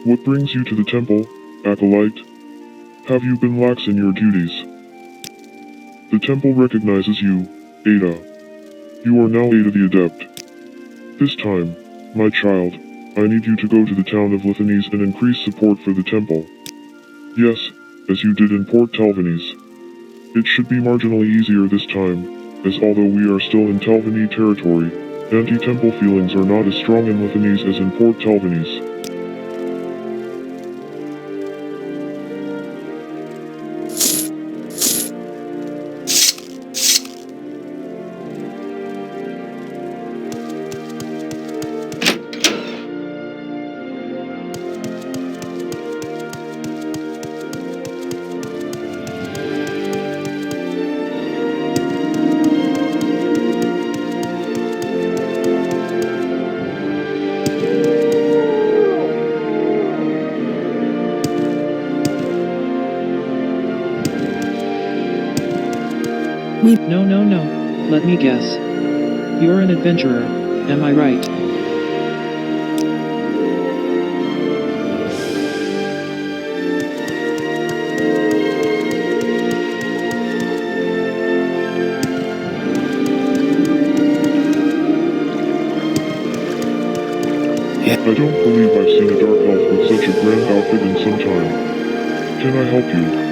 What brings you to the temple, acolyte? Have you been lax in your duties? The temple recognizes you, Ada. You are now Ada the Adept. This time, my child, I need you to go to the town of Llothanis and increase support for the temple. Yes, as you did in Port Talvanis. It should be marginally easier this time, as although we are still in Talvani territory, anti-temple feelings are not as strong in Llothanis as in Port Talvanis. No. Let me guess. You're an adventurer, am I right? I don't believe I've seen a dark elf with such a grand outfit in some time. Can I help you?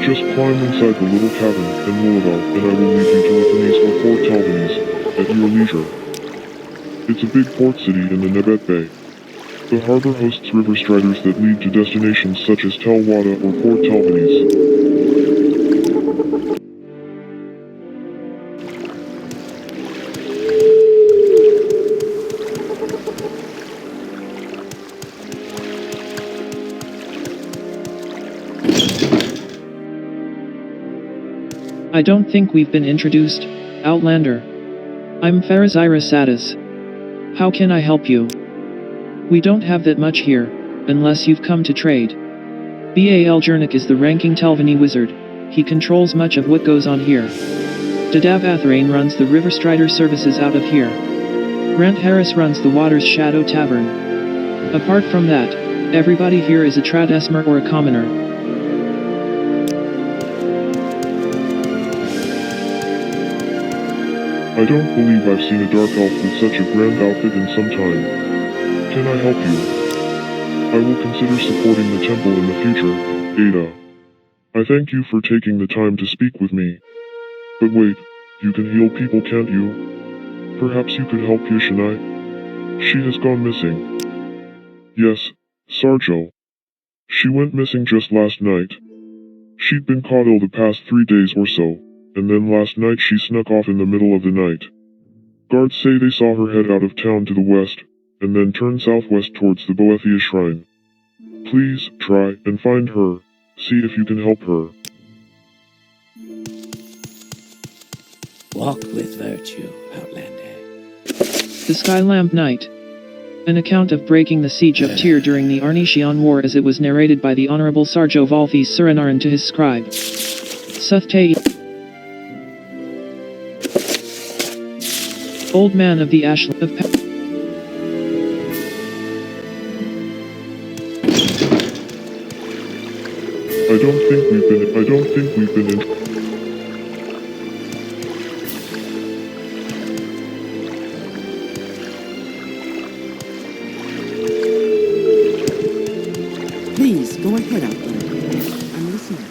Just climb inside the little cabin in Lullaby, and I will lead you to Llothanis or Port Talvanis, at your leisure. It's a big port city in the Nebet Bay. The harbor hosts river striders that lead to destinations such as Talwada or Port Talvanis. I don't think we've been introduced, Outlander. I'm Farazira Sadis. How can I help you? We don't have that much here, unless you've come to trade. Bal Jernik is the ranking Talvani wizard. He controls much of what goes on here. Dadav Athrain runs the River Strider services out of here. Grant Harris runs the Water's Shadow Tavern. Apart from that, everybody here is a Trad Esmer or a commoner. I don't believe I've seen a dark elf with such a grand outfit in some time. Can I help you? I will consider supporting the temple in the future, Ada. I thank you for taking the time to speak with me. But wait, you can heal people, can't you? Perhaps you could help Yashanai? She has gone missing. Yes, Sarjo. She went missing just last night. She'd been caught ill the past 3 days or so. And then last night she snuck off in the middle of the night. Guards say they saw her head out of town to the west, and then turn southwest towards the Boethia shrine. Please, try and find her. See if you can help her. Walk with virtue, Outlander. The Skylamp Knight. An account of breaking the siege of Tyr during the Arnishian War as it was narrated by the Honorable Sarjo Valthis Surinaran to his scribe. Suthtei. Old Man of the Ashland of I don't think we've been in. Please, go ahead, Outlander. I'm listening.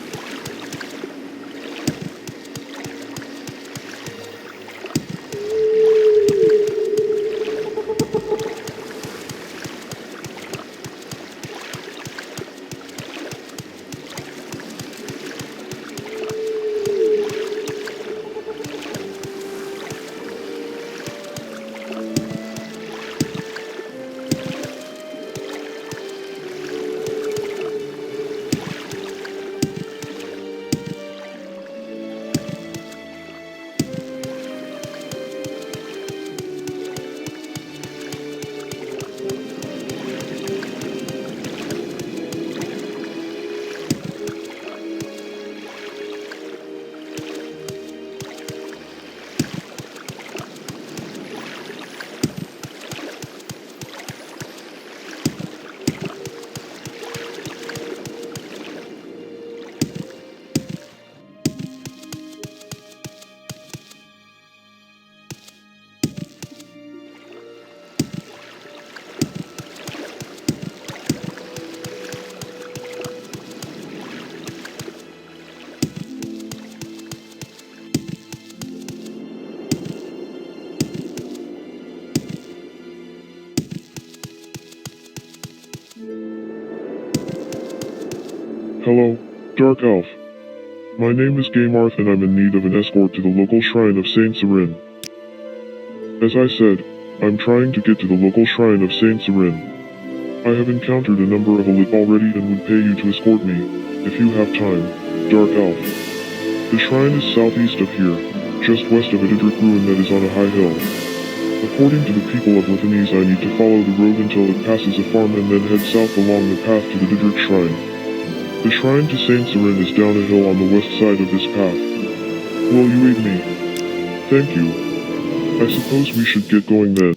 Hello, Dark Elf. My name is Gaymarth and I'm in need of an escort to the local shrine of Saint Serin. As I said, I'm trying to get to the local shrine of Saint Serin. I have encountered a number of elite already and would pay you to escort me, if you have time, Dark Elf. The shrine is southeast of here, just west of a ranyon-ruhn that is on a high hill. According to the people of Llothanis, I need to follow the road until it passes a farm and then head south along the path to the ranyon-ruhn shrine. The shrine to Saint Serin is down a hill on the west side of this path. Will you aid me? Thank you. I suppose we should get going then.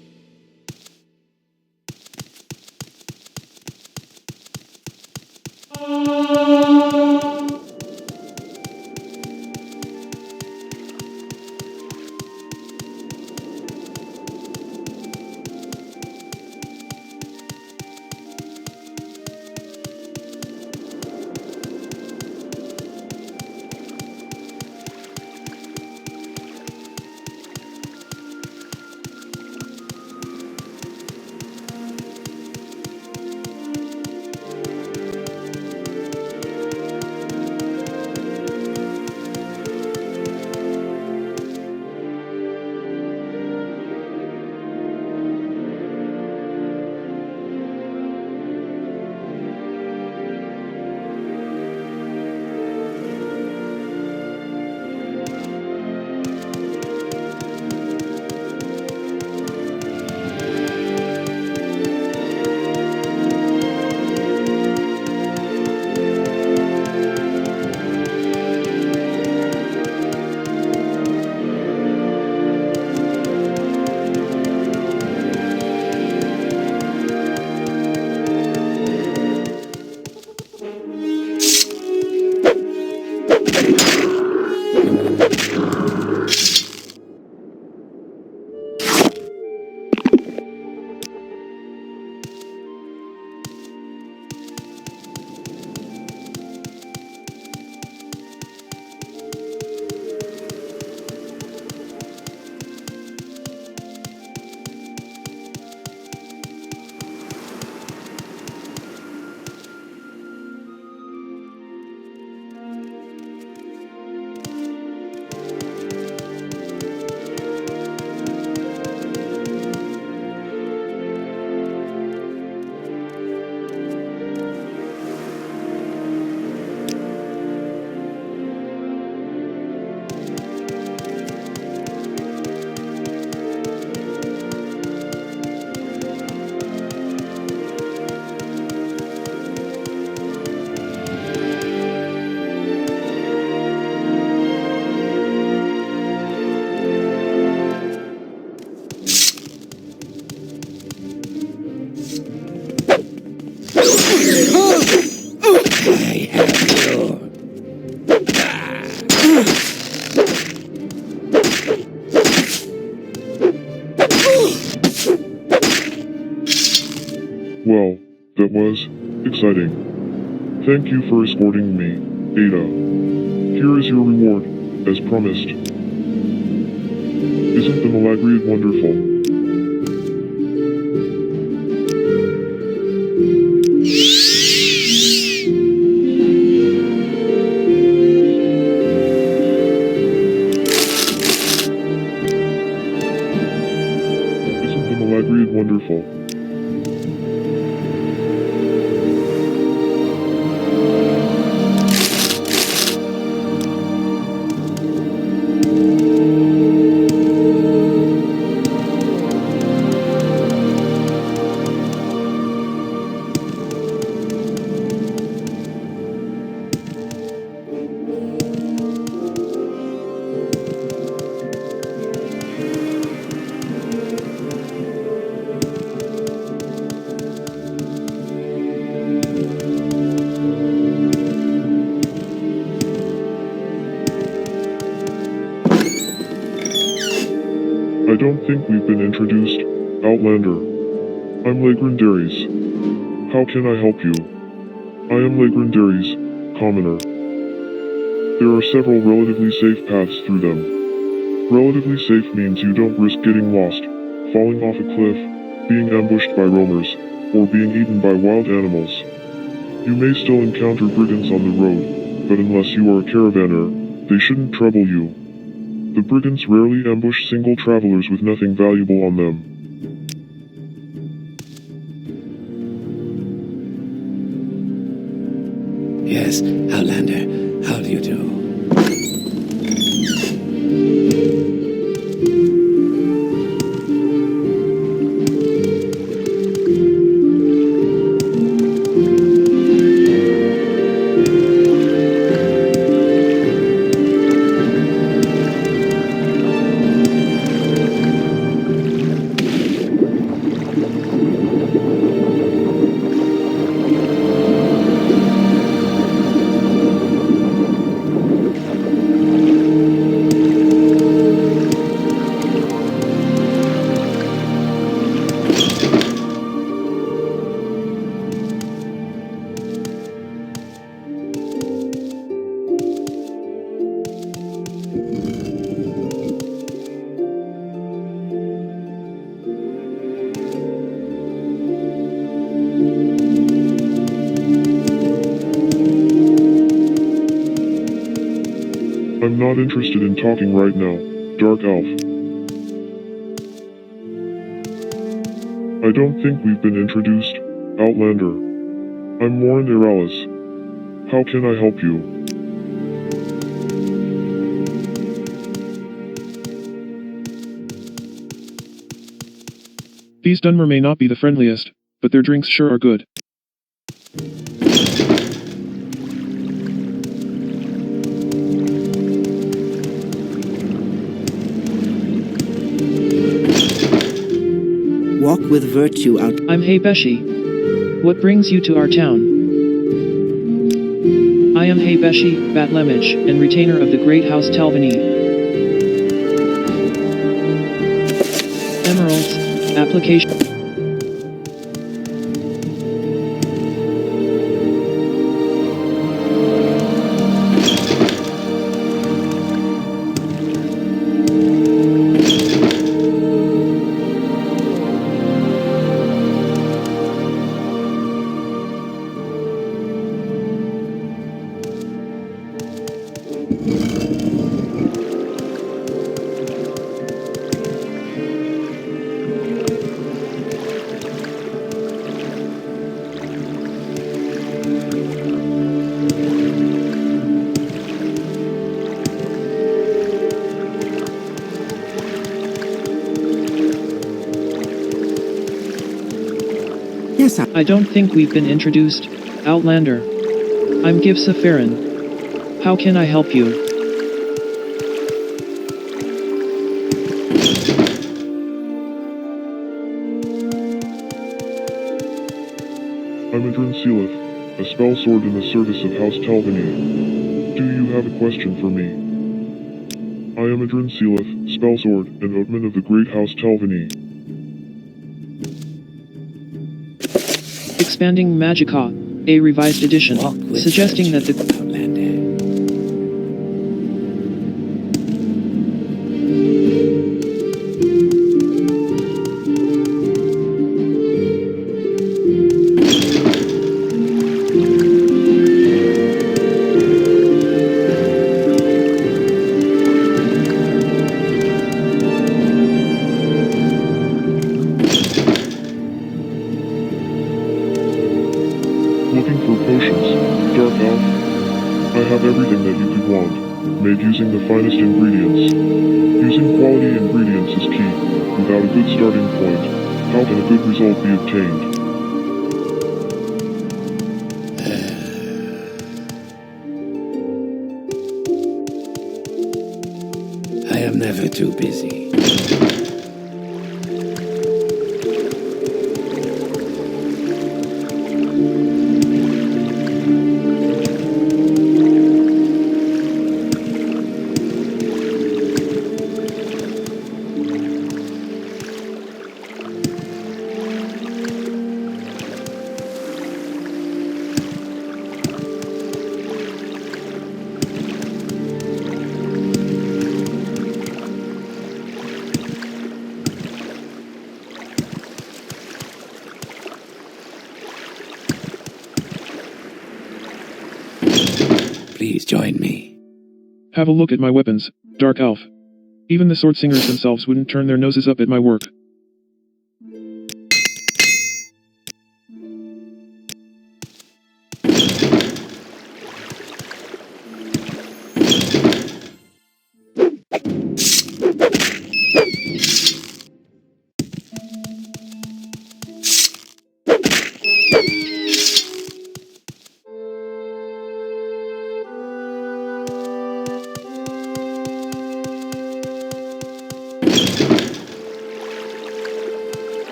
Well, that was exciting. Thank you for escorting me, Ada. Here is your reward, as promised. Isn't the Malagriad wonderful? Isn't the Malagriad wonderful? I don't think we've been introduced, Outlander. I'm Legrandaries. How can I help you? I am Legrandaries, commoner. There are several relatively safe paths through them. Relatively safe means you don't risk getting lost, falling off a cliff, being ambushed by roamers, or being eaten by wild animals. You may still encounter brigands on the road, but unless you are a caravaner, they shouldn't trouble you. The brigands rarely ambush single travelers with nothing valuable on them. Yes, Outlander, how do you do? I'm not interested in talking right now, Dark Elf. I don't think we've been introduced, Outlander. I'm Warren Eralis. How can I help you? These Dunmer may not be the friendliest, but their drinks sure are good. Walk with virtue out. I'm Heibeshi. What brings you to our town? I am Heibeshi, Batlemage, and retainer of the Great House Talvani. Emeralds, application. Yes, I don't think we've been introduced, Outlander. I'm Gibsafarin. How can I help you? I'm Adrin Seelith, a spell sword in the service of House Talvani. Do you have a question for me? I am Adrin Seelith, spell sword, and Oatman of the Great House Talvani. Expanding Magica, a revised edition, Walk with suggesting that virtue, the Outlander. Looking for potions, Dark Elf? I have everything that you could want, made using the finest ingredients. Using quality ingredients is key. Without a good starting point, how can a good result be obtained? I am never too busy. Please join me. Have a look at my weapons, Dark Elf. Even the sword singers themselves wouldn't turn their noses up at my work.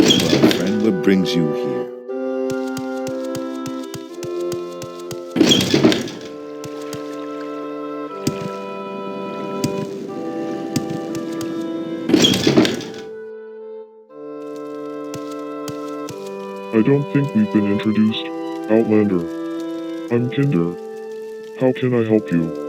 Well, friend, what brings you here? I don't think we've been introduced, Outlander. I'm Kinder. How can I help you?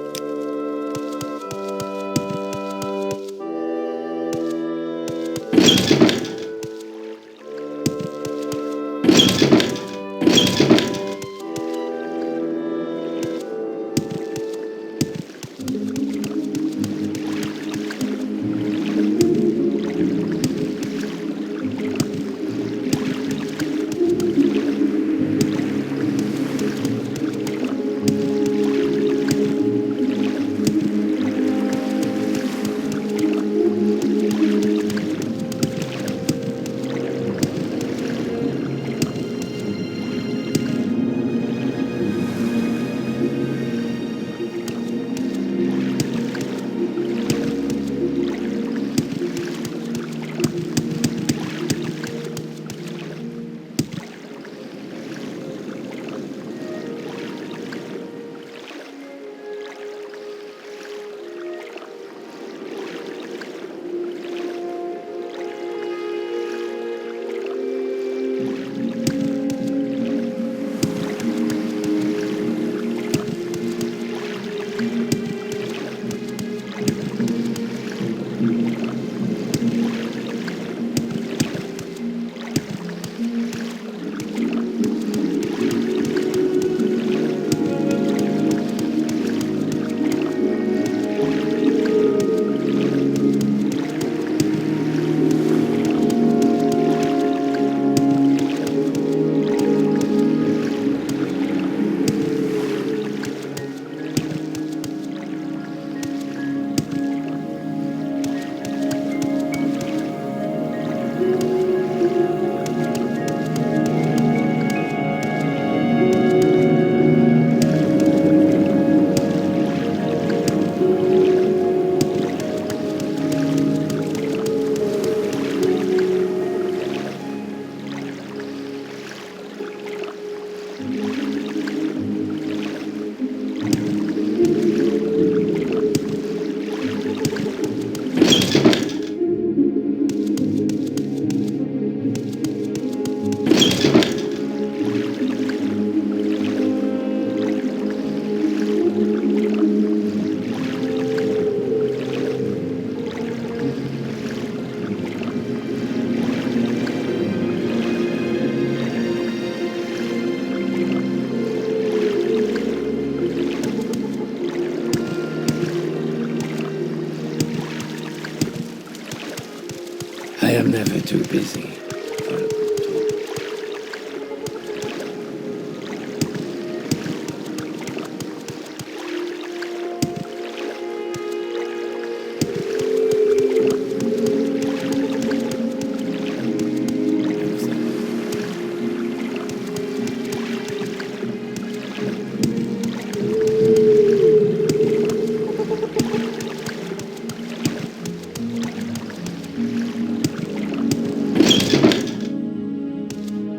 I am never too busy for a good talk.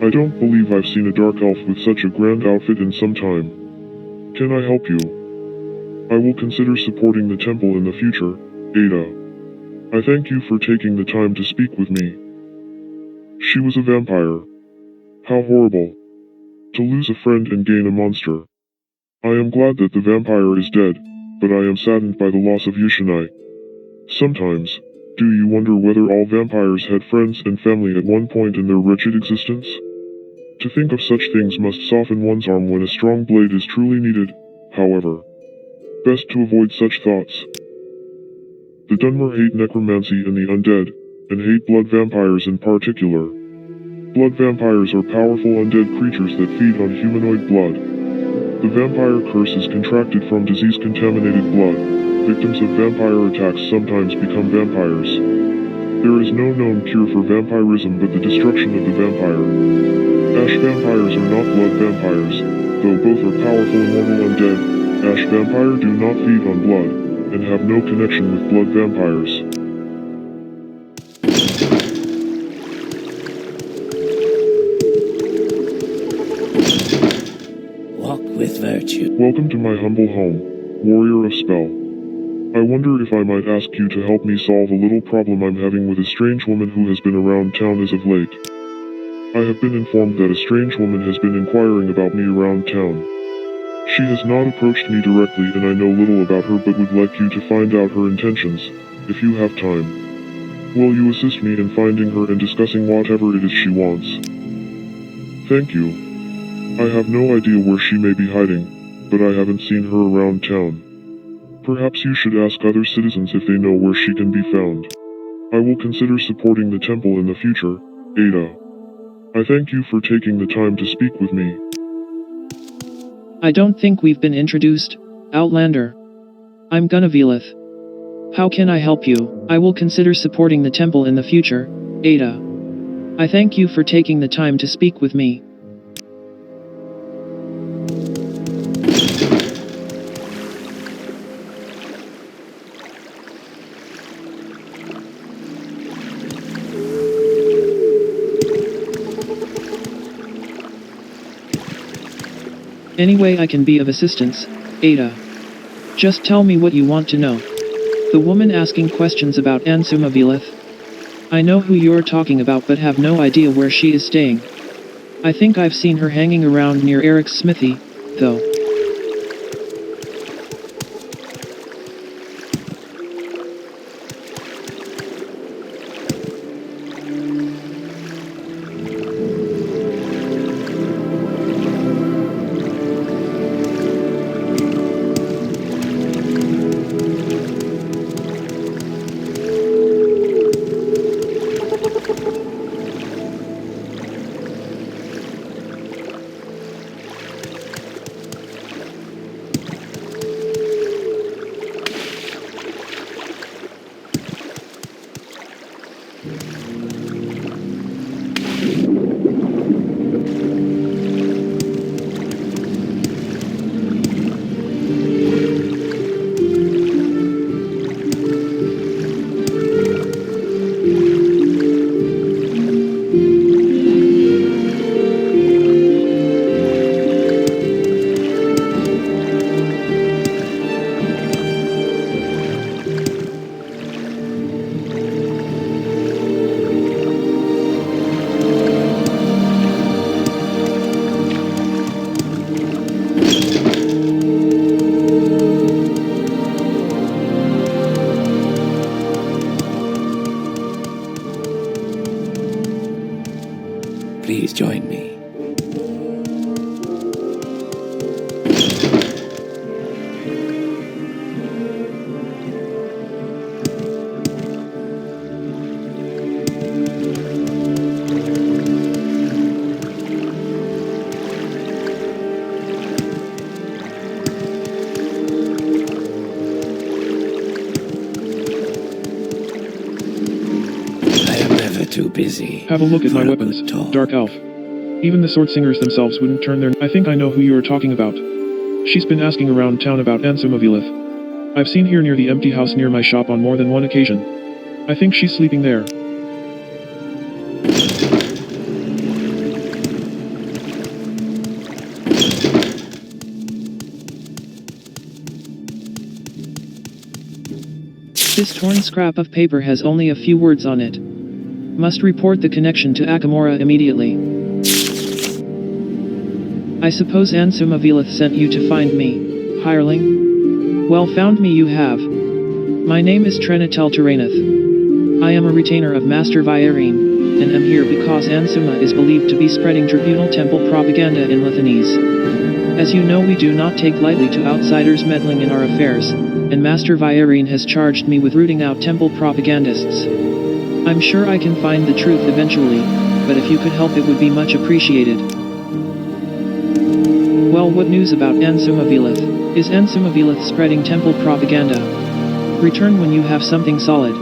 I don't believe I've seen a dark elf with such a grand outfit in some time. Can I help you? I will consider supporting the temple in the future, Ada. I thank you for taking the time to speak with me. She was a vampire. How horrible. To lose a friend and gain a monster. I am glad that the vampire is dead, but I am saddened by the loss of Yushunai. Sometimes, do you wonder whether all vampires had friends and family at one point in their wretched existence? To think of such things must soften one's arm when a strong blade is truly needed, however. Best to avoid such thoughts. The Dunmer hate necromancy and the undead, and hate blood vampires in particular. Blood vampires are powerful undead creatures that feed on humanoid blood. The vampire curse is contracted from disease-contaminated blood. Victims of vampire attacks sometimes become vampires. There is no known cure for vampirism but the destruction of the vampire. Ash vampires are not blood vampires, though both are powerful immortal undead. Ash vampire do not feed on blood, and have no connection with blood vampires. Walk with virtue. Welcome to my humble home, warrior of spell. I wonder if I might ask you to help me solve a little problem I'm having with a strange woman who has been around town as of late. I have been informed that a strange woman has been inquiring about me around town. She has not approached me directly and I know little about her but would like you to find out her intentions, if you have time. Will you assist me in finding her and discussing whatever it is she wants? Thank you. I have no idea where she may be hiding, but I haven't seen her around town. Perhaps you should ask other citizens if they know where she can be found. I will consider supporting the temple in the future, Ada. I thank you for taking the time to speak with me. I don't think we've been introduced, Outlander. I'm Veloth. How can I help you? I will consider supporting the temple in the future, Ada. I thank you for taking the time to speak with me. Any way I can be of assistance, Ada. Just tell me what you want to know. The woman asking questions about Ansuma Veloth. I know who you're talking about but have no idea where she is staying. I think I've seen her hanging around near Eric's smithy, though. Please join me. Too busy. Have a look at my weapons, Dark Elf. Even the sword singers themselves wouldn't turn their... I think I know who you are talking about. She's been asking around town about Ansuma Veloth. I've seen her near the empty house near my shop on more than one occasion. I think she's sleeping there. This torn scrap of paper has only a few words on it. Must report the connection to Akamora immediately. I suppose Ansuma Veloth sent you to find me, hireling? Well, found me you have. My name is Talky. I am a retainer of Master Nerevarine, and am here because Ansuma is believed to be spreading tribunal temple propaganda in Llothanis. As you know, we do not take lightly to outsiders meddling in our affairs, and Master Nerevarine has charged me with rooting out temple propagandists. I'm sure I can find the truth eventually, but if you could help it would be much appreciated. Well, what news about Ansuma Veloth? Is Ansuma Veloth spreading temple propaganda? Return when you have something solid.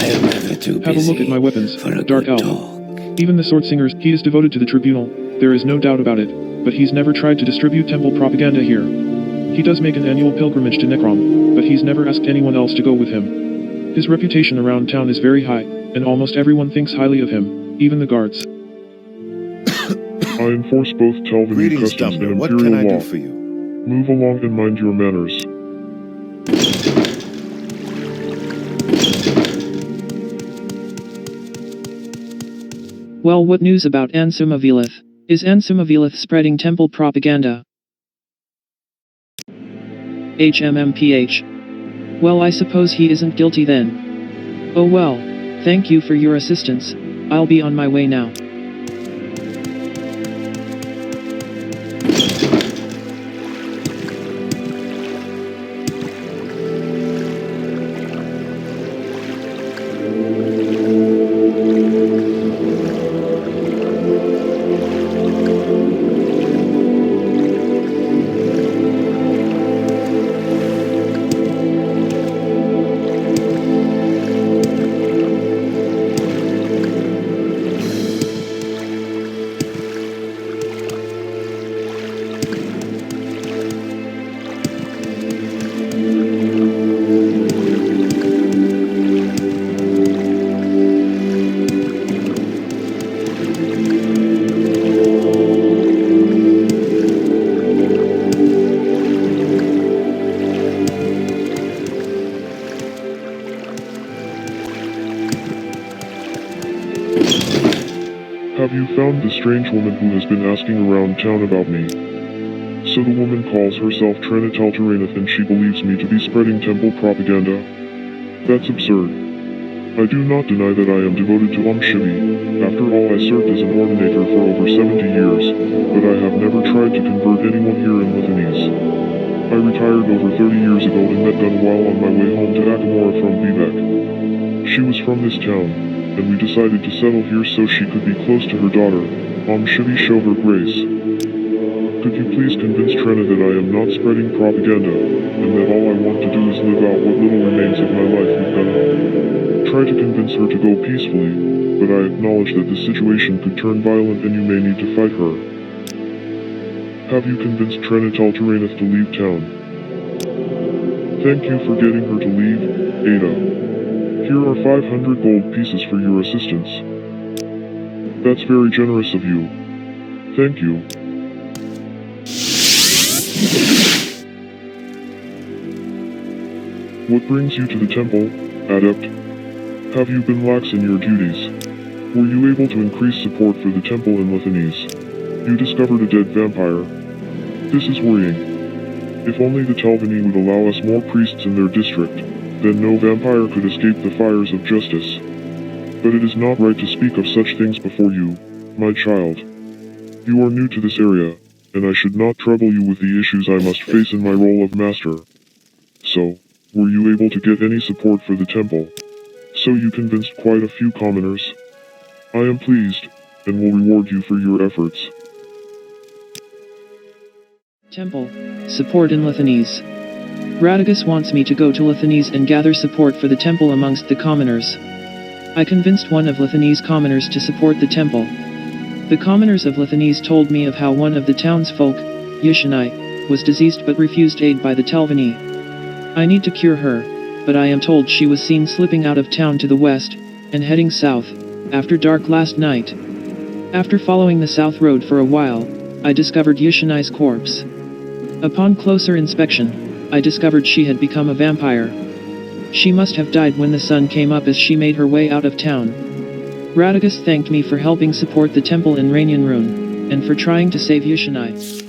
I am never too Have a busy look at my weapons, for a Dark good Elf. talk. Even the sword singers, he is devoted to the tribunal, there is no doubt about it, but he's never tried to distribute temple propaganda here. He does make an annual pilgrimage to Necrom, but he's never asked anyone else to go with him. His reputation around town is very high, and almost everyone thinks highly of him, even the guards. I enforce both Talvini Greetings, customs Dumbledore. and What can I imperial do law. for you? Move along and mind your manners. Well, what news about Ansuma Veloth? Is Ansuma Veloth spreading temple propaganda? HMMPH. Well, I suppose he isn't guilty then. Oh well, thank you for your assistance, I'll be on my way now. Have you found the strange woman who has been asking around town about me? So the woman calls herself Talky and she believes me to be spreading temple propaganda? That's absurd. I do not deny that I am devoted to Shivi. After all, I served as an ordinator for over 70 years, but I have never tried to convert anyone here in Llothanis. I retired over 30 years ago and met Gun while on my way home to Akamora from Vivek. She was from this town, and we decided to settle here so she could be close to her daughter, Shivi show her grace. Could you please convince Trena that I am not spreading propaganda, and that all I want to do is live out what little remains of my life with Gun? Try to convince her to go peacefully, but I acknowledge that the situation could turn violent and you may need to fight her. Have you convinced Trena to leave town? Thank you for getting her to leave, Ada. Here are 500 gold pieces for your assistance. That's very generous of you. Thank you. What brings you to the temple, Adept? Have you been lax in your duties? Were you able to increase support for the temple in Llothanis? You discovered a dead vampire. This is worrying. If only the Talvini would allow us more priests in their district, then no vampire could escape the fires of justice. But it is not right to speak of such things before you, my child. You are new to this area, and I should not trouble you with the issues I must face in my role of master. So, were you able to get any support for the temple? So you convinced quite a few commoners. I am pleased, and will reward you for your efforts. Temple. Support in Llothanis. Radagast wants me to go to Llothanis and gather support for the temple amongst the commoners. I convinced one of Llothanis' commoners to support the temple. The commoners of Llothanis told me of how one of the townsfolk, Llothanis, was diseased but refused aid by the Talvini. I need to cure her, but I am told she was seen slipping out of town to the west, and heading south, after dark last night. After following the south road for a while, I discovered Llothanis' corpse. Upon closer inspection, I discovered she had become a vampire. She must have died when the sun came up as she made her way out of town. Radagast thanked me for helping support the temple in ranyon-ruhn, and for trying to save Yushani.